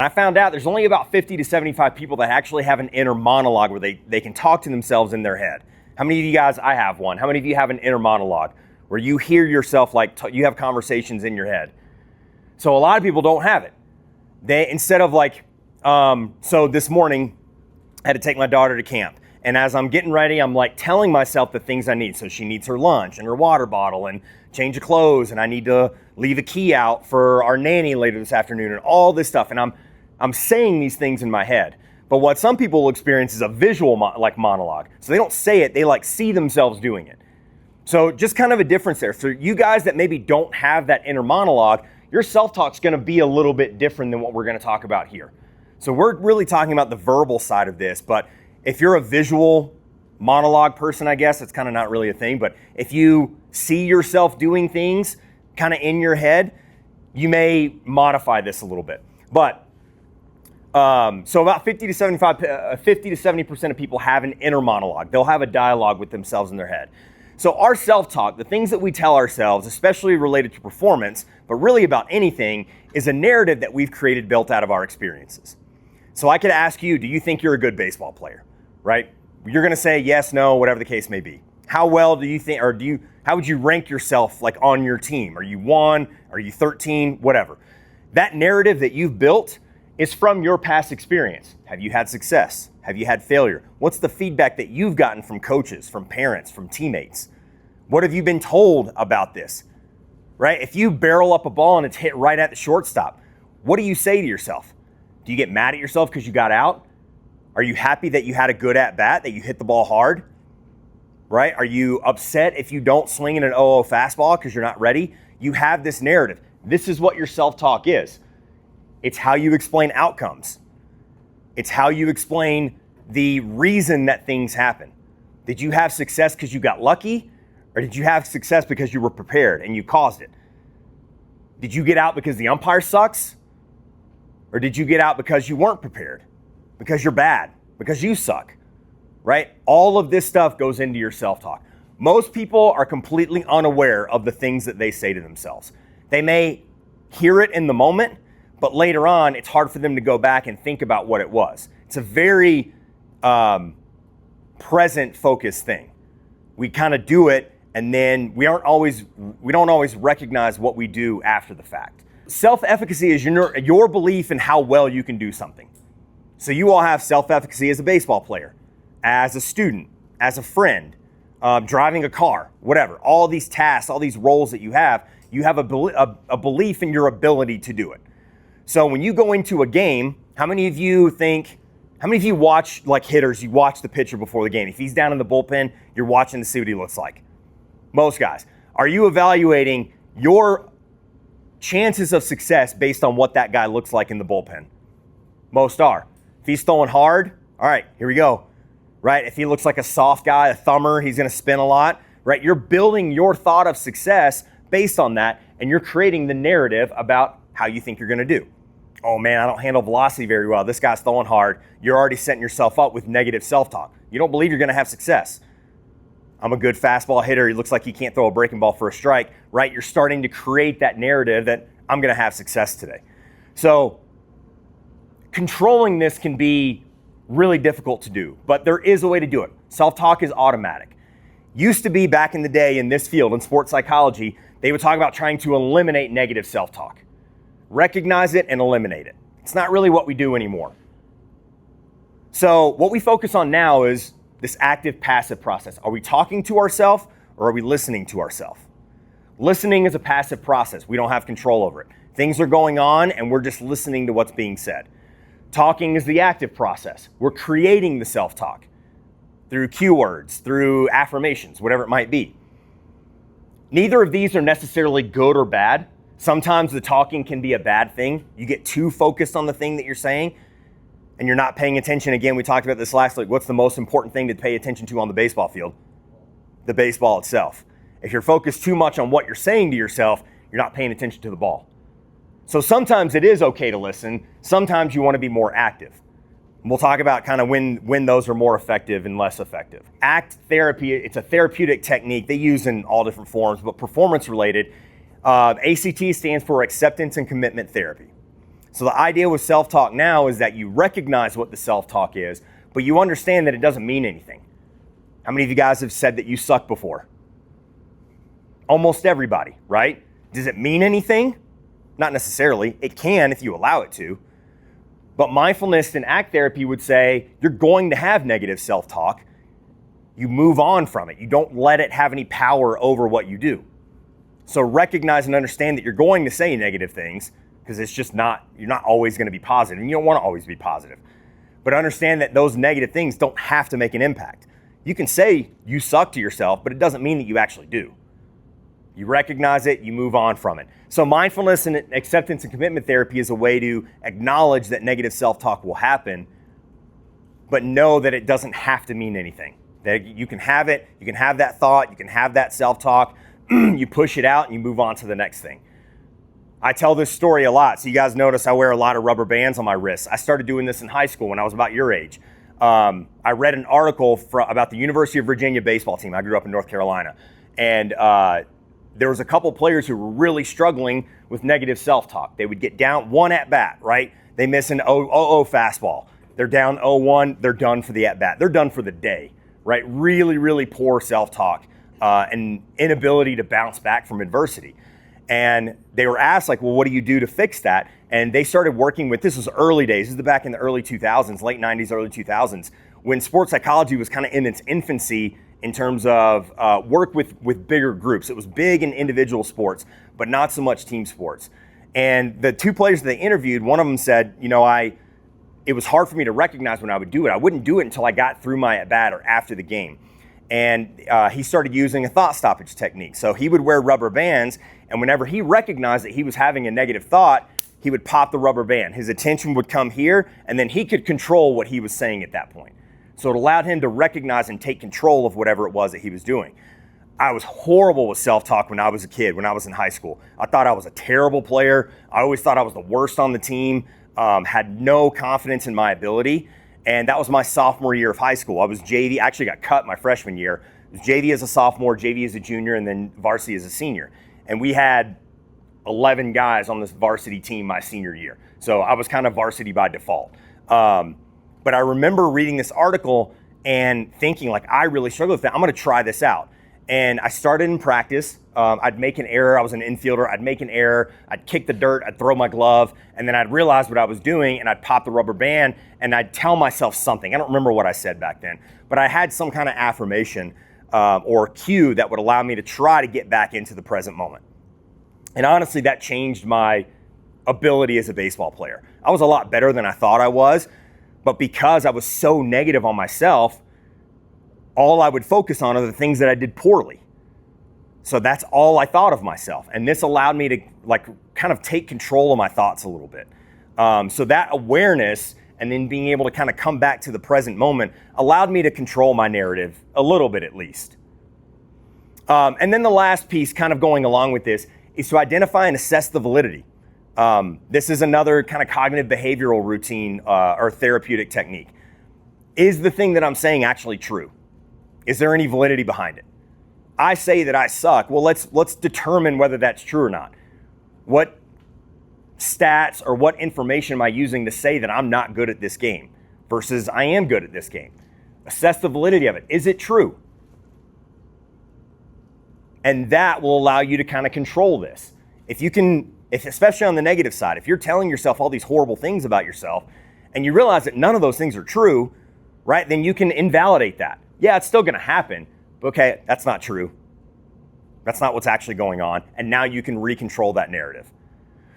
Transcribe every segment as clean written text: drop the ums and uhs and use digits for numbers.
I found out there's only about 50 to 75 people that actually have an inner monologue where they can talk to themselves in their head. How many of you guys, I have one, how many of you have an inner monologue where you hear yourself like you have conversations in your head? So a lot of people don't have it. They, instead of like, so this morning I had to take my daughter to camp. And as I'm getting ready, I'm like telling myself the things I need. So she needs her lunch and her water bottle and change of clothes. And I need to leave a key out for our nanny later this afternoon and all this stuff. And I'm saying these things in my head. But what some people will experience is a visual monologue. So they don't say it, they like see themselves doing it. So just kind of a difference there. So you guys that maybe don't have that inner monologue, your self-talk's gonna be a little bit different than what we're gonna talk about here. So we're really talking about the verbal side of this, but if you're a visual monologue person, I guess, it's kind of not really a thing, but if you see yourself doing things kind of in your head, you may modify this a little bit. But so about 50 to 70% of people have an inner monologue. They'll have a dialogue with themselves in their head. So our self-talk, the things that we tell ourselves, especially related to performance, but really about anything, is a narrative that we've created built out of our experiences. So I could ask you, do you think you're a good baseball player, right? You're gonna say yes, no, whatever the case may be. How well do you think, or how would you rank yourself like on your team? Are you 1? Are you 13? Whatever. That narrative that you've built is from your past experience. Have you had success? Have you had failure? What's the feedback that you've gotten from coaches, from parents, from teammates? What have you been told about this, right? If you barrel up a ball and it's hit right at the shortstop, what do you say to yourself? Do you get mad at yourself because you got out? Are you happy that you had a good at-bat, that you hit the ball hard, right? Are you upset if you don't swing in an 0-0 fastball because you're not ready? You have this narrative. This is what your self-talk is. It's how you explain outcomes. It's how you explain the reason that things happen. Did you have success because you got lucky? Or did you have success because you were prepared and you caused it? Did you get out because the umpire sucks? Or did you get out because you weren't prepared? Because you're bad? Because you suck? Right? All of this stuff goes into your self-talk. Most people are completely unaware of the things that they say to themselves. They may hear it in the moment, but later on, it's hard for them to go back and think about what it was. It's a very present focused thing. We kind of do it, and then we don't always recognize what we do after the fact. Self-efficacy is your belief in how well you can do something. So you all have self-efficacy as a baseball player, as a student, as a friend, driving a car, whatever. All these tasks, all these roles that you have a belief in your ability to do it. So when you go into a game, how many of you watch like hitters, you watch the pitcher before the game? If he's down in the bullpen, you're watching to see what he looks like. Most guys. Are you evaluating your chances of success based on what that guy looks like in the bullpen? Most are. If he's throwing hard, all right, here we go. Right? If he looks like a soft guy, a thumber, he's gonna spin a lot, right? You're building your thought of success based on that, and you're creating the narrative about how you think you're gonna do. Oh man, I don't handle velocity very well. This guy's throwing hard. You're already setting yourself up with negative self-talk. You don't believe you're gonna have success. I'm a good fastball hitter. He looks like he can't throw a breaking ball for a strike, right? You're starting to create that narrative that I'm gonna have success today. So controlling this can be really difficult to do, but there is a way to do it. Self-talk is automatic. Used to be back in the day in this field, in sports psychology, they would talk about trying to eliminate negative self-talk. Recognize it and eliminate it. It's not really what we do anymore. So what we focus on now is this active-passive process. Are we talking to ourselves or are we listening to ourselves? Listening is a passive process. We don't have control over it. Things are going on and we're just listening to what's being said. Talking is the active process. We're creating the self-talk through cue words, through affirmations, whatever it might be. Neither of these are necessarily good or bad. Sometimes the talking can be a bad thing. You get too focused on the thing that you're saying and you're not paying attention. Again, we talked about this last week. What's the most important thing to pay attention to on the baseball field? The baseball itself. If you're focused too much on what you're saying to yourself, you're not paying attention to the ball. So sometimes it is okay to listen. Sometimes you want to be more active. And we'll talk about kind of when those are more effective and less effective. ACT therapy, it's a therapeutic technique they use in all different forms, but performance related. ACT stands for acceptance and commitment therapy. So the idea with self-talk now is that you recognize what the self-talk is, but you understand that it doesn't mean anything. How many of you guys have said that you suck before? Almost everybody, right? Does it mean anything? Not necessarily. It can if you allow it to. But mindfulness and ACT therapy would say you're going to have negative self-talk. You move on from it. You don't let it have any power over what you do. So recognize and understand that you're going to say negative things, because it's just you're not always going to be positive, and you don't want to always be positive. But understand that those negative things don't have to make an impact. You can say you suck to yourself, but it doesn't mean that you actually do. You recognize it, you move on from it. So mindfulness and acceptance and commitment therapy is a way to acknowledge that negative self-talk will happen, but know that it doesn't have to mean anything. That you can have it, you can have that thought, you can have that self-talk, you push it out and you move on to the next thing. I tell this story a lot, so you guys notice I wear a lot of rubber bands on my wrists. I started doing this in high school when I was about your age. I read an article about the University of Virginia baseball team. I grew up in North Carolina. And there was a couple players who were really struggling with negative self-talk. They would get down one at bat, right? They miss an 0-0 fastball. They're down 0-1, they're done for the at bat. They're done for the day, right? Really, really poor self-talk and inability to bounce back from adversity. And they were asked, like, well, what do you do to fix that? And they started working with, this was early days, this is back in the early 2000s, late 90s, early 2000s, when sports psychology was kind of in its infancy in terms of work with bigger groups. It was big in individual sports, but not so much team sports. And the two players that they interviewed, one of them said, it was hard for me to recognize when I would do it. I wouldn't do it until I got through my at-bat or after the game. And he started using a thought stoppage technique. So he would wear rubber bands, and whenever he recognized that he was having a negative thought, he would pop the rubber band. His attention would come here, and then he could control what he was saying at that point. So it allowed him to recognize and take control of whatever it was that he was doing. I was horrible with self-talk when I was a kid, when I was in high school. I thought I was a terrible player. I always thought I was the worst on the team, had no confidence in my ability. And that was my sophomore year of high school. I was JV, actually got cut my freshman year. It was JV as a sophomore, JV as a junior, and then varsity as a senior. And we had 11 guys on this varsity team my senior year. So I was kind of varsity by default. But I remember reading this article and thinking, like, I really struggle with that. I'm going to try this out. And I started in practice. I'd make an error. I was an infielder. I'd make an error. I'd kick the dirt. I'd throw my glove. And then I'd realize what I was doing, and I'd pop the rubber band, and I'd tell myself something. I don't remember what I said back then, but I had some kind of affirmation or cue that would allow me to try to get back into the present moment. And honestly, that changed my ability as a baseball player. I was a lot better than I thought I was, but because I was so negative on myself, all I would focus on are the things that I did poorly. So that's all I thought of myself. And this allowed me to kind of take control of my thoughts a little bit. So that awareness and then being able to kind of come back to the present moment allowed me to control my narrative a little bit at least. And then the last piece kind of going along with this is to identify and assess the validity. This is another kind of cognitive behavioral routine or therapeutic technique. Is the thing that I'm saying actually true? Is there any validity behind it? I say that I suck. Well, let's determine whether that's true or not. What stats or what information am I using to say that I'm not good at this game versus I am good at this game? Assess the validity of it. Is it true? And that will allow you to kind of control this. Especially on the negative side, if you're telling yourself all these horrible things about yourself and you realize that none of those things are true, right, then you can invalidate that. Yeah, it's still going to happen, but okay, that's not true. That's not what's actually going on. And now you can recontrol that narrative.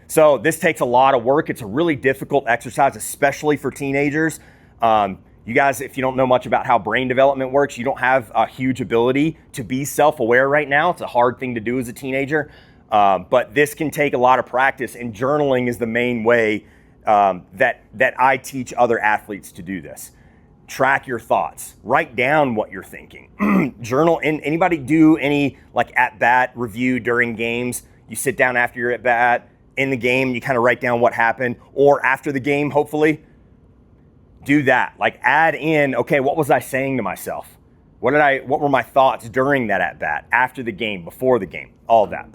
So this takes a lot of work. It's a really difficult exercise, especially for teenagers. You guys, if you don't know much about how brain development works, you don't have a huge ability to be self-aware right now. It's a hard thing to do as a teenager. But this can take a lot of practice, and journaling is the main way that I teach other athletes to do this. Track your thoughts. Write down what you're thinking. Journal. Anybody do any at-bat review during games? You sit down after you're at-bat, in the game, you kind of write down what happened, or after the game, hopefully. Do that. Add in, okay, what was I saying to myself? What were my thoughts during that at-bat, after the game, before the game, all of that.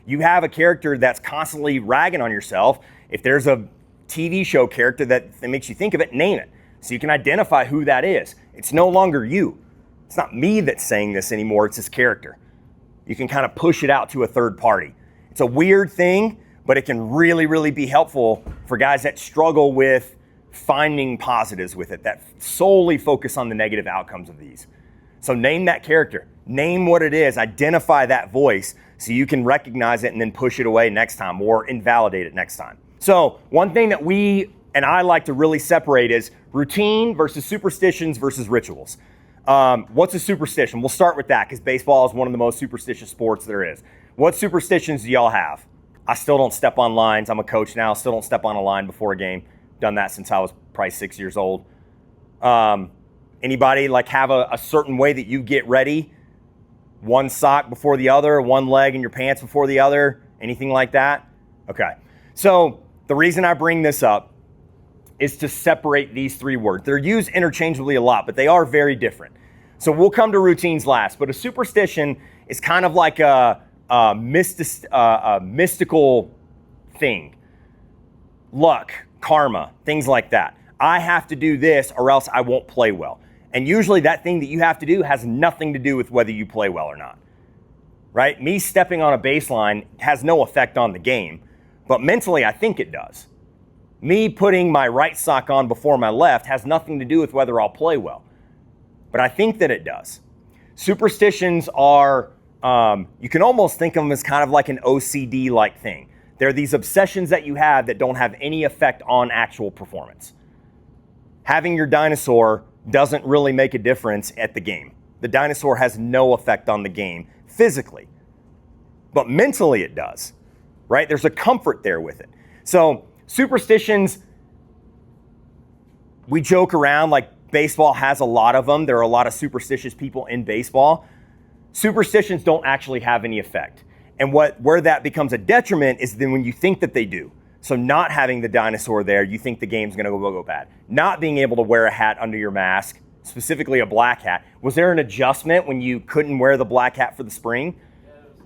You have a character that's constantly ragging on yourself. If there's a TV show character that makes you think of it, name it. So you can identify who that is. It's no longer you. It's not me that's saying this anymore, it's this character. You can kind of push it out to a third party. It's a weird thing, but it can really, really be helpful for guys that struggle with finding positives with it, that solely focus on the negative outcomes of these. So name that character, name what it is, identify that voice so you can recognize it and then push it away next time or invalidate it next time. So one thing that we and I like to really separate is routine versus superstitions versus rituals. What's a superstition? We'll start with that because baseball is one of the most superstitious sports there is. What superstitions do y'all have? I still don't step on lines. I'm a coach now. Still don't step on a line before a game. Done that since I was probably 6 years old. Anybody like have a certain way that you get ready? One sock before the other, one leg in your pants before the other, anything like that? Okay. So the reason I bring this up is to separate these three words. They're used interchangeably a lot, but they are very different. So we'll come to routines last, but a superstition is kind of like a mystical thing. Luck, karma, things like that. I have to do this or else I won't play well. And usually that thing that you have to do has nothing to do with whether you play well or not, right? Me stepping on a baseline has no effect on the game, but mentally I think it does. Me putting my right sock on before my left has nothing to do with whether I'll play well, but I think that it does. Superstitions are, you can almost think of them as kind of like an OCD-like thing. They're these obsessions that you have that don't have any effect on actual performance. Having your dinosaur doesn't really make a difference at the game. The dinosaur has no effect on the game physically, but mentally it does, right? There's a comfort there with it. So superstitions, we joke around like baseball has a lot of them. There are a lot of superstitious people in baseball. Superstitions don't actually have any effect. And where that becomes a detriment is then when you think that they do. So not having the dinosaur there, you think the game's gonna go bad. Not being able to wear a hat under your mask, specifically a black hat. Was there an adjustment when you couldn't wear the black hat for the spring?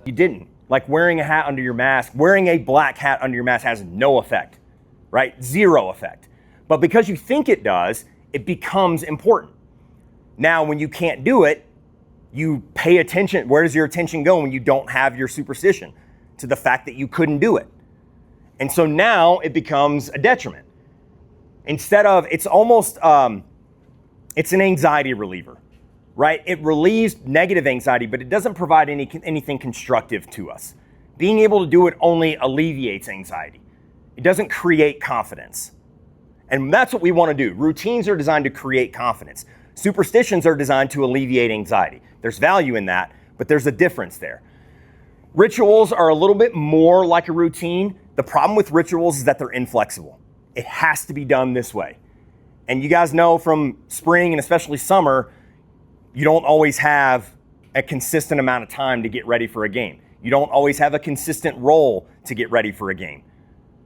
You didn't. Like wearing a hat under your mask, wearing a black hat under your mask has no effect, right? Zero effect. But because you think it does, it becomes important. Now, when you can't do it, you pay attention. Where does your attention go when you don't have your superstition? To the fact that you couldn't do it. And so now it becomes a detriment. Instead of, it's almost, it's an anxiety reliever, right? It relieves negative anxiety, but it doesn't provide anything constructive to us. Being able to do it only alleviates anxiety. It doesn't create confidence. And that's what we want to do. Routines are designed to create confidence. Superstitions are designed to alleviate anxiety. There's value in that, but there's a difference there. Rituals are a little bit more like a routine. The problem with rituals is that they're inflexible. It has to be done this way. And you guys know from spring and especially summer, you don't always have a consistent amount of time to get ready for a game. You don't always have a consistent role to get ready for a game,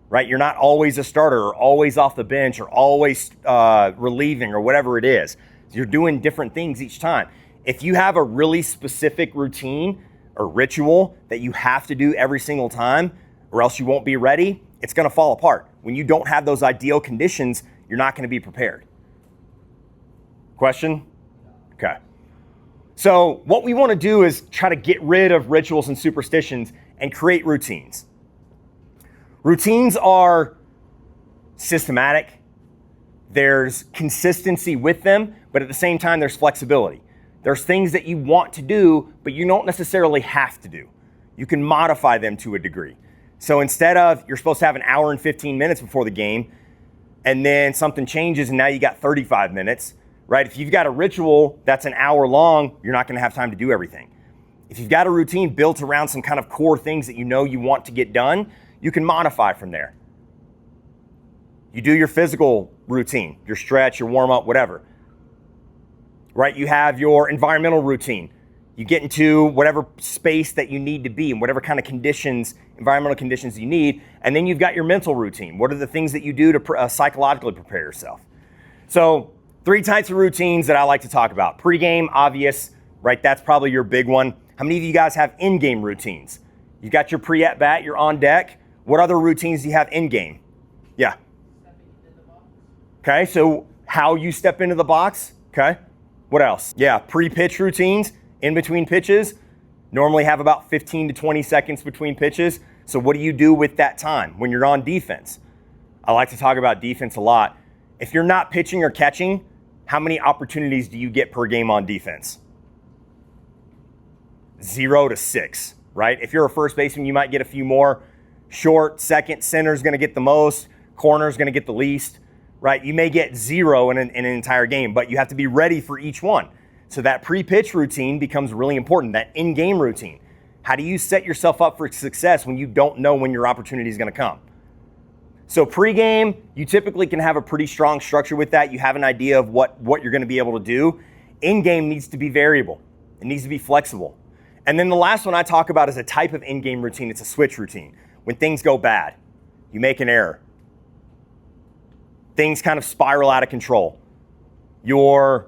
right? You're not always a starter or always off the bench or always relieving or whatever it is. You're doing different things each time. If you have a really specific routine or ritual that you have to do every single time or else you won't be ready, it's going to fall apart. When you don't have those ideal conditions, you're not going to be prepared. Question? Okay. So what we want to do is try to get rid of rituals and superstitions and create routines. Routines are systematic. There's consistency with them, but at the same time, there's flexibility. There's things that you want to do, but you don't necessarily have to do. You can modify them to a degree. So instead of, you're supposed to have an hour and 15 minutes before the game, and then something changes and now you got 35 minutes, right? If you've got a ritual that's an hour long, you're not gonna have time to do everything. If you've got a routine built around some kind of core things that you know you want to get done, you can modify from there. You do your physical routine, your stretch, your warm up, whatever, right? You have your environmental routine. You get into whatever space that you need to be in, whatever kind of conditions, environmental conditions you need. And then you've got your mental routine. What are the things that you do to psychologically prepare yourself? So 3 types of routines that I like to talk about. Pre-game, obvious, right? That's probably your big one. How many of you guys have in-game routines? You got your pre-at-bat, you're on deck. What other routines do you have in-game? Yeah. Okay, so how you step into the box, okay? What else? Yeah, pre-pitch routines in between pitches. Normally have about 15 to 20 seconds between pitches. So what do you do with that time when you're on defense? I like to talk about defense a lot. If you're not pitching or catching, how many opportunities do you get per game on defense? 0 to 6, right? If you're a first baseman, you might get a few more. Short, second, center's gonna get the most, corner's gonna get the least, right? You may get 0 in an entire game, but you have to be ready for each one. So that pre-pitch routine becomes really important, that in-game routine. How do you set yourself up for success when you don't know when your opportunity is gonna come? So pre-game, you typically can have a pretty strong structure with that. You have an idea of what you're gonna be able to do. In-game needs to be variable. It needs to be flexible. And then the last one I talk about is a type of in-game routine. It's a switch routine. When things go bad, you make an error. Things kind of spiral out of control. You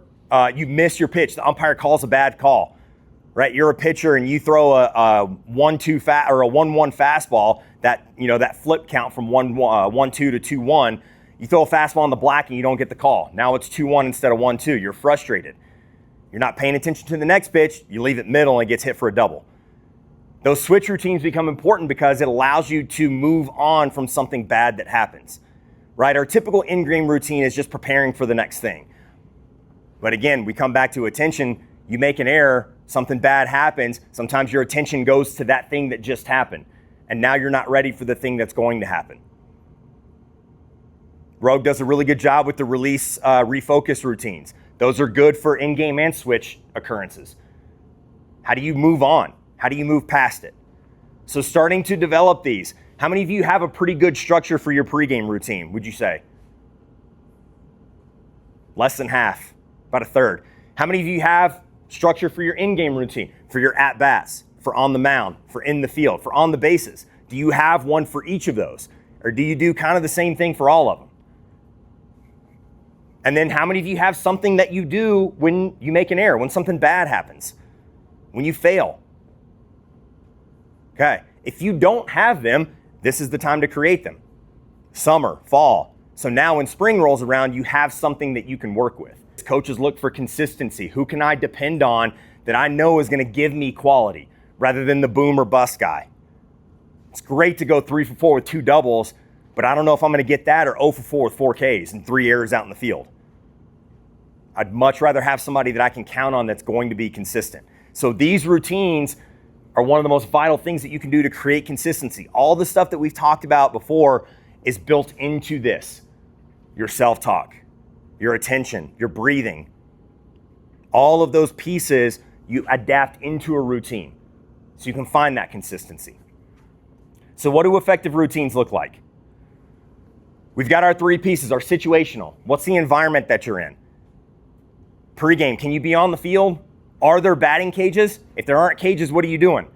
miss your pitch. The umpire calls a bad call, right? You're a pitcher and you throw a 1-2 or a 1-1 fastball that flip count from 1-2 to 2-1. You throw a fastball on the black and you don't get the call. Now it's 2-1 instead of 1-2. You're frustrated. You're not paying attention to the next pitch. You leave it middle and it gets hit for a double. Those switch routines become important because it allows you to move on from something bad that happens, right? Our typical in-game routine is just preparing for the next thing. But again, we come back to attention. You make an error, something bad happens. Sometimes your attention goes to that thing that just happened. And now you're not ready for the thing that's going to happen. Rogue does a really good job with the release refocus routines. Those are good for in-game and switch occurrences. How do you move on? How do you move past it? So starting to develop these. How many of you have a pretty good structure for your pregame routine, would you say? Less than half, about a third. How many of you have structure for your in-game routine, for your at-bats, for on the mound, for in the field, for on the bases? Do you have one for each of those? Or do you do kind of the same thing for all of them? And then how many of you have something that you do when you make an error, when something bad happens, when you fail? Okay, if you don't have them, this is the time to create them. Summer, fall. So now when spring rolls around, you have something that you can work with. Coaches look for consistency. Who can I depend on that I know is going to give me quality rather than the boom or bust guy? It's great to go 3 for 4 with 2 doubles, but I don't know if I'm going to get that or 0 for 4 with 4 Ks and 3 errors out in the field. I'd much rather have somebody that I can count on that's going to be consistent. So these routines are one of the most vital things that you can do to create consistency. All the stuff that we've talked about before is built into this. Your self-talk, your attention, your breathing. All of those pieces you adapt into a routine so you can find that consistency. So what do effective routines look like? We've got our 3 pieces, our situational. What's the environment that you're in? Pre-game, can you be on the field? Are there batting cages? If there aren't cages, what are you doing?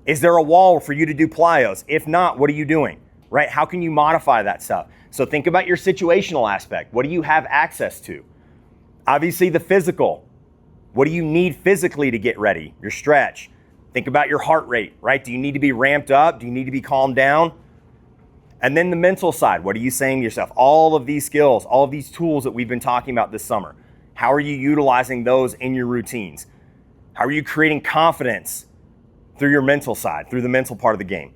Is there a wall for you to do plyos? If not, what are you doing? Right? How can you modify that stuff? So think about your situational aspect. What do you have access to? Obviously the physical. What do you need physically to get ready? Your stretch. Think about your heart rate, right? Do you need to be ramped up? Do you need to be calmed down? And then the mental side. What are you saying to yourself? All of these skills, all of these tools that we've been talking about this summer. How are you utilizing those in your routines? How are you creating confidence through your mental side, through the mental part of the game?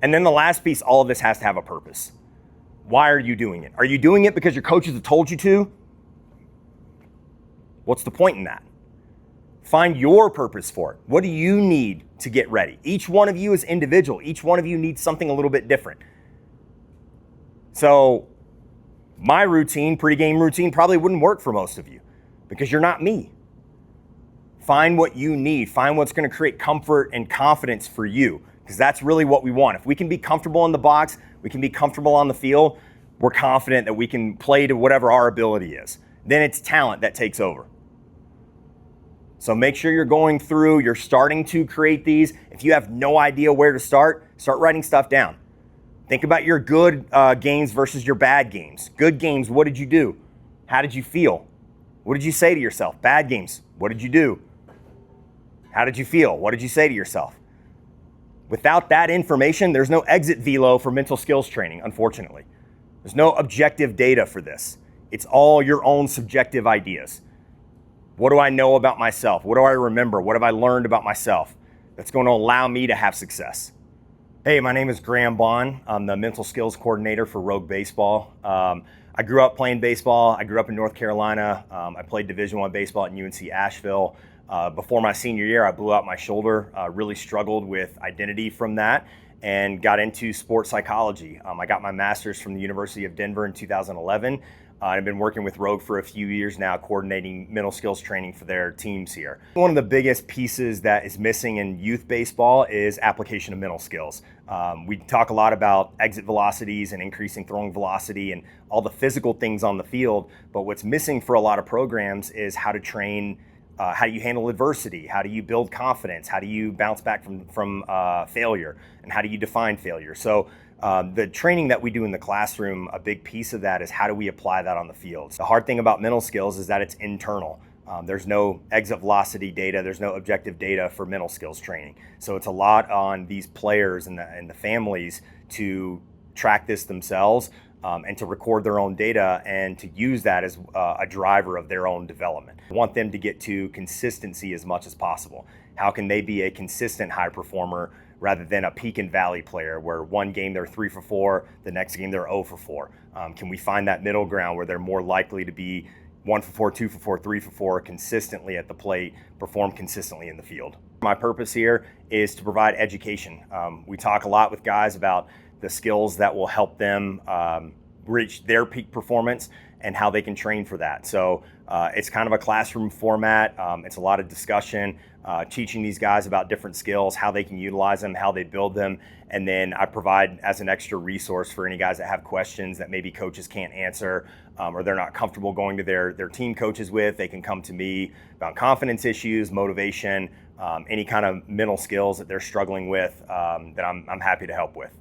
And then the last piece, all of this has to have a purpose. Why are you doing it? Are you doing it because your coaches have told you to? What's the point in that? Find your purpose for it. What do you need to get ready? Each one of you is individual. Each one of you needs something a little bit different. So my routine, pregame routine, probably wouldn't work for most of you because you're not me. Find what you need. Find what's going to create comfort and confidence for you, because that's really what we want. If we can be comfortable in the box, we can be comfortable on the field, we're confident that we can play to whatever our ability is. Then it's talent that takes over. So make sure you're going through, you're starting to create these. If you have no idea where to start writing stuff down. Think about your good games versus your bad games. Good games, what did you do? How did you feel? What did you say to yourself? Bad games, what did you do? How did you feel? What did you say to yourself? Without that information, there's no exit velo for mental skills training, unfortunately. There's no objective data for this. It's all your own subjective ideas. What do I know about myself? What do I remember? What have I learned about myself that's going to allow me to have success? Hey, my name is Baughn. I'm the mental skills coordinator for Rogue Baseball. I grew up playing baseball. I grew up in North Carolina. I played Division I baseball at UNC Asheville. Before my senior year, I blew out my shoulder, really struggled with identity from that, and got into sports psychology. I got my master's from the University of Denver in 2011. I've been working with Rogue for a few years now, coordinating mental skills training for their teams here. One of the biggest pieces that is missing in youth baseball is application of mental skills. We talk a lot about exit velocities and increasing throwing velocity and all the physical things on the field, but what's missing for a lot of programs is how to train. How do you handle adversity? How do you build confidence? How do you bounce back from failure? And how do you define failure? So the training that we do in the classroom, a big piece of that is how do we apply that on the field? The hard thing about mental skills is that it's internal. There's no exit velocity data. There's no objective data for mental skills training. So it's a lot on these players and the families to track this themselves and to record their own data and to use that as a driver of their own development. I want them to get to consistency as much as possible. How can they be a consistent high performer rather than a peak and valley player where one game they're 3 for 4, the next game they're 0 for 4? Can we find that middle ground where they're more likely to be 1 for 4, 2 for 4, 3 for 4 consistently at the plate, perform consistently in the field? My purpose here is to provide education. We talk a lot with guys about the skills that will help them reach their peak performance and how they can train for that. So it's kind of a classroom format. It's a lot of discussion, teaching these guys about different skills, how they can utilize them, how they build them. And then I provide as an extra resource for any guys that have questions that maybe coaches can't answer or they're not comfortable going to their team coaches with. They can come to me about confidence issues, motivation, any kind of mental skills that they're struggling with that I'm happy to help with.